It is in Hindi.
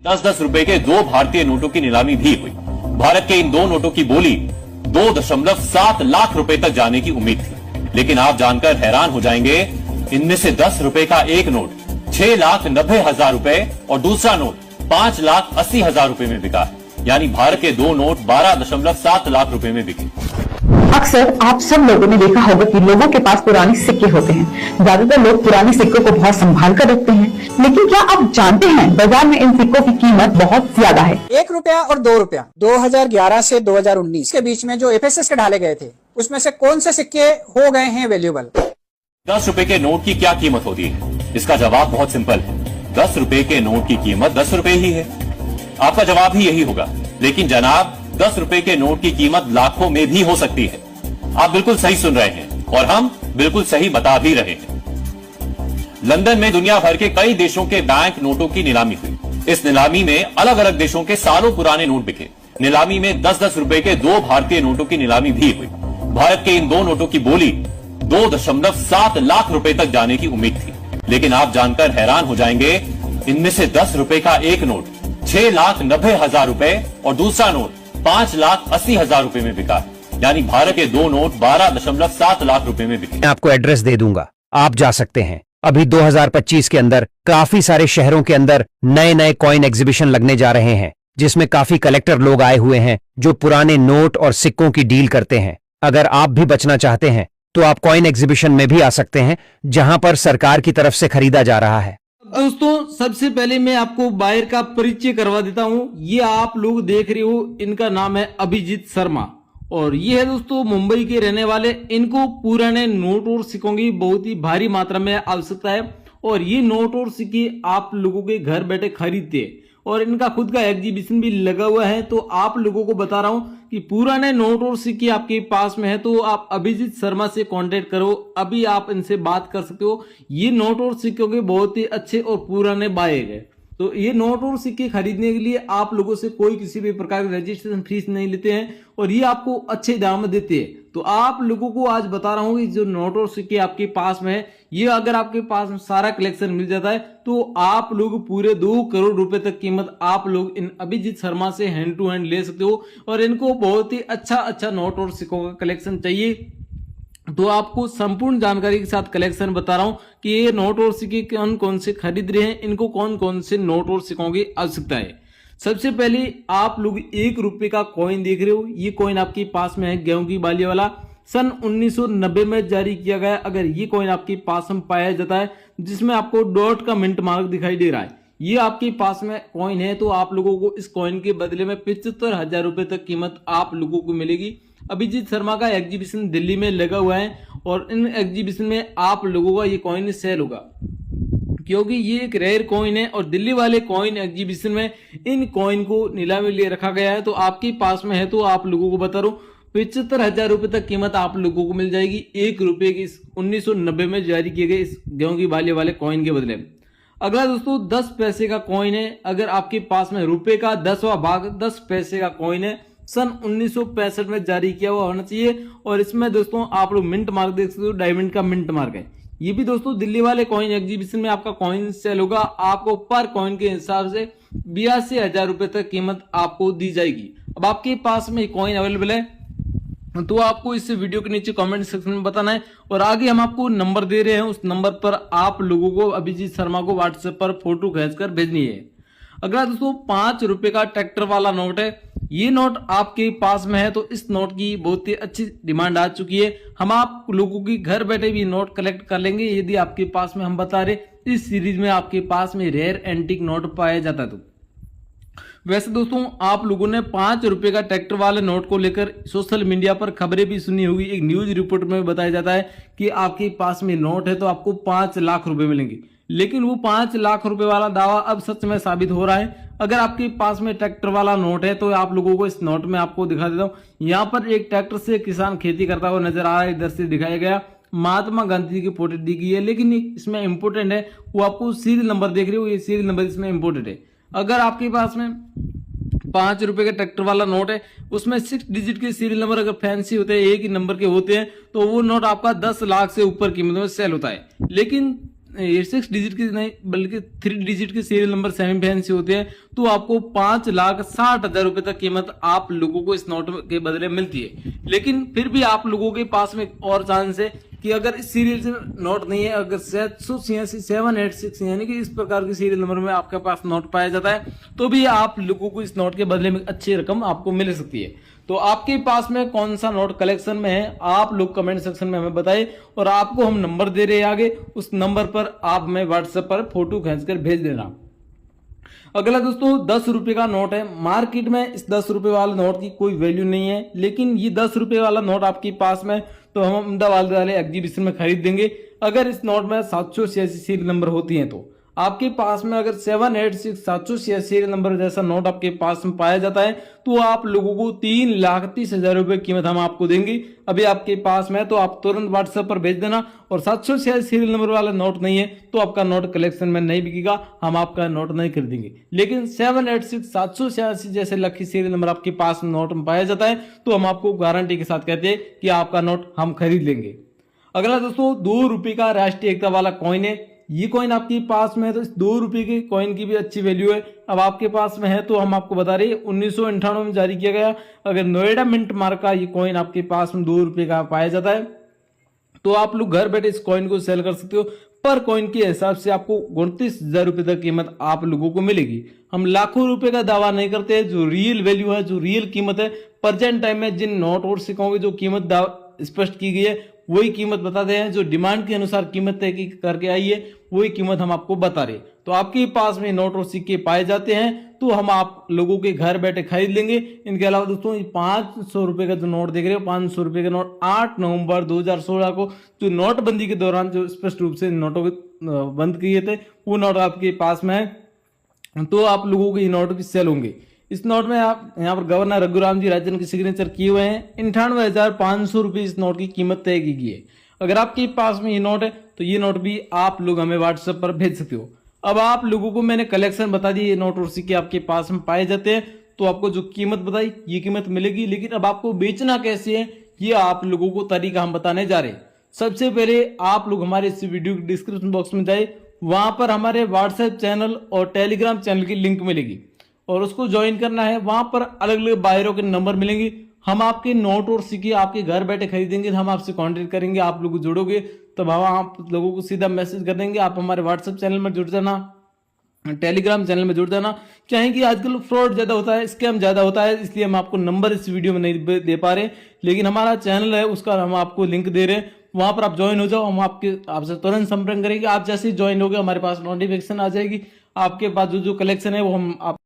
10-10 रुपए के 2 भारतीय नोटों की नीलामी भी हुई। भारत के इन 2 नोटों की बोली 2.7 लाख रुपए तक जाने की उम्मीद थी, लेकिन आप जानकर हैरान हो जाएंगे, इनमें से 10 रुपए का एक नोट 6,90,000 रुपए और दूसरा नोट 5,80,000 रुपए में बिका है। यानी भारत के 2 नोट 12.7 लाख रुपए में बिके। अक्सर आप सब लोगों ने देखा होगा कि लोगों के पास पुराने सिक्के होते हैं। ज्यादातर लोग पुराने सिक्कों को बहुत संभाल कर रखते हैं, लेकिन क्या आप जानते हैं बाजार में इन सिक्कों की कीमत बहुत ज्यादा है। 1 रुपया और 2 रुपया 2011 से 2019 के बीच में जो FSS के डाले गए थे, उसमें से कौन से सिक्के हो गए हैं वैल्यूएबल? 10 रुपए के नोट की क्या कीमत होती है? इसका जवाब बहुत सिंपल है। 10 रुपए के नोट की कीमत 10 रुपए ही है। आपका जवाब भी यही होगा, लेकिन जनाब 10 रुपए के नोट की कीमत लाखों में भी हो सकती है। आप बिल्कुल सही सुन रहे हैं और हम बिल्कुल सही बता भी रहे हैं। लंदन में दुनिया भर के कई देशों के बैंक नोटों की नीलामी हुई। इस नीलामी में अलग अलग देशों के सालों पुराने नोट बिके। नीलामी में 10-10 रुपए के 2 भारतीय नोटों की नीलामी भी हुई। भारत के इन 2 नोटों की बोली 2.7 लाख रुपए तक जाने की उम्मीद थी, लेकिन आप जानकर हैरान हो जाएंगे, इनमें से 10 रुपए का एक नोट 6,90,000 रुपए और दूसरा नोट 5,80,000 रुपए में बिका है। यानी भारत के 2 नोट 12.7 लाख रुपए में बिके। मैं आपको एड्रेस दे दूंगा, आप जा सकते हैं। अभी 2025 के अंदर काफी सारे शहरों के अंदर नए नए कॉइन एग्जीबिशन लगने जा रहे हैं, जिसमें काफी कलेक्टर लोग आए हुए हैं जो पुराने नोट और सिक्कों की डील करते हैं। अगर आप भी बचना चाहते हैं तो आप कॉइन एग्जीबिशन में भी आ सकते हैं, जहां पर सरकार की तरफ से खरीदा जा रहा है। दोस्तों, सबसे पहले मैं आपको बायर का परिचय करवा देता हूं। ये आप लोग देख रहे हो, इनका नाम है अभिजीत शर्मा और ये है दोस्तों मुंबई के रहने वाले। इनको पुराने नोट और सिक्कों की बहुत ही भारी मात्रा में आवश्यकता है और ये नोट और सिक्के आप लोगों के घर बैठे खरीदते हैं और इनका खुद का एग्जीबिशन भी लगा हुआ है। तो आप लोगों को बता रहा हूं कि पुराने नोट और सिक्के आपके पास में है तो आप अभिजीत शर्मा से कांटेक्ट करो। अभी आप इनसे बात कर सकते हो। ये नोट और सिक्कों के बहुत ही अच्छे और पुराने बायर है। तो ये नोट और सिक्के खरीदने के लिए आप लोगों से कोई किसी भी प्रकार की रजिस्ट्रेशन फीस नहीं लेते हैं और ये आपको अच्छे दाम में देते हैं। तो आप लोगों को आज बता रहा हूं कि जो नोट और सिक्के आपके पास में है, ये अगर आपके पास में सारा कलेक्शन मिल जाता है तो आप लोग पूरे 2 करोड़ रुपए तक कीमत आप लोग इन अभिजीत शर्मा से हैंड टू हैंड ले सकते हो। और इनको बहुत ही अच्छा नोट और सिक्कों का कलेक्शन चाहिए तो आपको संपूर्ण जानकारी के साथ कलेक्शन बता रहा हूं कि ये नोट और सिक्के कौन कौन से खरीद रहे हैं, इनको कौन कौन से नोट और सिक्कों की आवश्यकता है। सबसे पहले आप लोग 1 रुपए का कॉइन देख रहे हो। ये कॉइन आपके पास में है, गेहूं की बाली वाला, सन 1990 में जारी किया गया। अगर ये कॉइन आपके पास में पाया जाता है जिसमें आपको डॉट का मिंट मार्क दिखाई दे रहा है, ये आपके पास में कॉइन है तो आप लोगों को इस कॉइन के बदले में 75,000 रुपए तक कीमत आप लोगों को मिलेगी। अभिजीत शर्मा का एग्जीबिशन दिल्ली में लगा हुआ है और इन एग्जीबिशन में आप लोगों का ये कॉइन सेल होगा क्योंकि ये एक रेयर कॉइन है और दिल्ली वाले कॉइन एग्जीबिशन में इन कॉइन को नीलामी लिए रखा गया है। तो आपके पास में है तो आप लोगों को बता रहा हूं 75,000 रुपए तक कीमत आप लोगों को मिल जाएगी 1 रुपए की 1990 में जारी किए गए इस गेहूं की बाली वाले कॉइन के बदले। अगला दोस्तों 10 पैसे का कॉइन है। अगर आपके पास में रुपए का 10वां भाग 10 पैसे का कॉइन है, सन 1965 में जारी किया हुआ होना चाहिए और इसमें दोस्तों आप लोग मिंट मार्क देख सकते हो, डायमंड का मिंट मार्क है। ये भी दोस्तों दिल्ली वाले कॉइन एग्जीबिशन में आपका कॉइन सेल होगा। आपको पर कॉइन के हिसाब से 82,000 रुपए तक कीमत आपको दी जाएगी। अब आपके पास में कॉइन अवेलेबल है तो आपको इस वीडियो के नीचे कमेंट सेक्शन में बताना है और आगे हम आपको नंबर दे रहे हैं, उस नंबर पर आप लोगों को अभिजीत शर्मा को व्हाट्सएप पर फोटो खींचकर भेजनी है। अगला दोस्तों 5 रुपए का ट्रैक्टर वाला नोट है। ये नोट आपके पास में है तो इस नोट की बहुत ही अच्छी डिमांड आ चुकी है। हम आप लोगों की घर बैठे भी नोट कलेक्ट कर लेंगे यदि आपके पास में, हम बता रहे इस सीरीज में आपके पास में रेयर एंटीक नोट पाया जाता है। तो वैसे दोस्तों आप लोगों ने 5 रुपए का ट्रैक्टर वाले नोट को लेकर सोशल मीडिया पर खबरें भी सुनी होगी। एक न्यूज रिपोर्ट में बताया जाता है कि आपके पास में नोट है तो आपको 5 लाख रुपए मिलेंगे, लेकिन वो 5 लाख रुपए वाला दावा अब सच में साबित हो रहा है। अगर आपके पास में ट्रैक्टर वाला नोट है तो आप लोगों को इस नोट में आपको दिखा देता हूं। यहाँ पर एक ट्रैक्टर से किसान खेती करता हुआ नजर आ रहा है, इधर से दिखाया गया महात्मा गांधी की फोटो दी गई है, लेकिन इसमें इंपोर्टेंट है वो आपको सीरियल नंबर देख रहे हो, ये सीरियल नंबर इसमें इंपोर्टेंट है। अगर आपके पास में 5 रुपए का ट्रैक्टर वाला नोट है उसमें 6 डिजिट के सीरियल नंबर अगर फैंसी होते हैं, एक ही नंबर के होते हैं, तो वो नोट आपका 10 लाख से ऊपर कीमत में सेल होता है। लेकिन 6 डिजिट के नहीं बल्कि 3 डिजिट के सीरियल नंबर सेमी फैंसी होते हैं, तो आपको 5,60,000 रुपए तक कीमत आप लोगों को इस नोट के बदले मिलती है। लेकिन फिर भी आप लोगों के पास में एक और चांस है कि अगर इस सीरियल से नोट नहीं है, अगर 786 यानी कि इस प्रकार के सीरियल नंबर में आपके पास नोट पाया जाता है, तो भी आप लोगों को इस नोट के बदले में अच्छी रकम आपको मिल सकती है। तो आपके पास में कौन सा नोट कलेक्शन में है, आप लोग कमेंट सेक्शन में हमें बताएं, और आपको हम नंबर दे रहे हैं आगे, उस नंबर पर आप हमें व्हाट्सएप पर फोटो खींचकर भेज देना। अगला दोस्तों 10 रुपए का नोट है। मार्केट में इस 10 रुपए वाले नोट की कोई वैल्यू नहीं है, लेकिन ये 10 रुपए वाला नोट आपके पास में तो हम अहमदाबाद वाले एग्जीबिशन में खरीद देंगे। अगर इस नोट में 786 सीरियल नंबर होती हैं तो आपके पास में अगर 786 सीरियल नंबर जैसा नोट आपके पास में पाया जाता है, तो आप लोगों को 3,30,000 रुपए कीमत हम आपको देंगे। अभी आपके पास में तो आप तुरंत व्हाट्सएप पर भेज देना। और 786 सीरियल नंबर वाला नोट नहीं है तो आपका नोट कलेक्शन में नहीं बिकेगा, हम आपका नोट नहीं खरीदेंगे। लेकिन 786 जैसे लकी सीरियल नंबर आपके पास नोट में पाया जाता है, तो हम आपको गारंटी के साथ कहते हैं कि आपका नोट हम खरीद लेंगे। अगला दोस्तों 2 रुपए का राष्ट्रीय एकता वाला कॉइन है। ये कॉइन आपके पास में है, तो इस 2 रुपए के कॉइन की भी अच्छी वैल्यू है। अब आपके पास में है तो हम आपको बता रहे हैं 1998 में जारी किया गया। अगर नोएडा मिंट मार्क का ये कॉइन आपके पास में 2 रुपए का पाया जाता है, तो आप लोग घर बैठे इस कॉइन को सेल कर सकते हो। पर कॉइन के हिसाब से आपको 29,000 रुपए तक कीमत आप लोगों को मिलेगी। हम लाखों रुपए का दावा नहीं करते, जो रियल वैल्यू है, जो रियल कीमत है, प्रेजेंट टाइम में जिन नोट और सिक्कों की जो कीमत स्पष्ट की गई है वही कीमत बताते हैं। जो डिमांड के अनुसार कीमत तय करके आई है वही कीमत हम आपको बता रहे हैं। तो आपके पास में नोट और सिक्के पाए जाते हैं तो हम आप लोगों के घर बैठे खरीद लेंगे। इनके अलावा दोस्तों 500 रुपए का जो नोट देख रहे हो, 500 रुपए का नोट 8 नवंबर 2016 को जो नोटबंदी के दौरान जो स्पष्ट रूप से नोटों को बंद किए थे, वो नोट आपके पास में है, तो आप लोगों को ये नोट भी सेल होंगे। इस नोट में आप यहाँ पर गवर्नर रघुराम जी राजन की सिग्नेचर किए हुए हैं। 98,500 रुपए इस नोट की कीमत तय की गई है। अगर आपके पास में ये नोट है तो ये नोट भी आप लोग हमें व्हाट्सएप पर भेज सकते हो। अब आप लोगों को मैंने कलेक्शन बता दी, ये नोट और सिक्के आपके पास में पाए जाते हैं, तो आपको जो कीमत बताई ये कीमत मिलेगी। लेकिन अब आपको बेचना कैसे है ये आप लोगों को तरीका हम बताने जा रहे हैं। सबसे पहले आप लोग हमारे इस वीडियो के डिस्क्रिप्शन बॉक्स में जाए, वहां पर हमारे व्हाट्सएप चैनल और टेलीग्राम चैनल की लिंक मिलेगी और उसको ज्वाइन करना है। वहां पर अलग अलग बायरों के नंबर मिलेंगे। हम आपके नोट और सिक्के आपके घर बैठे खरीदेंगे, हम आपसे कांटेक्ट करेंगे, आप लोग जुड़ोगे तब हम आप लोगों को सीधा मैसेज कर देंगे। आप हमारे व्हाट्सएप चैनल में जुड़ जाना, टेलीग्राम चैनल में जुड़ जाना। क्या है कि आजकल फ्रॉड ज्यादा होता है, स्कैम ज्यादा होता है, इसलिए हम आपको नंबर इस वीडियो में नहीं दे पा रहे, लेकिन हमारा चैनल है उसका हम आपको लिंक दे रहे हैं। वहां पर आप ज्वाइन हो जाओ, हम आपसे तुरंत संपर्क करेंगे। आप जैसे ही ज्वाइन हो गए हमारे पास नोटिफिकेशन आ जाएगी, आपके पास जो कलेक्शन है वो हम आप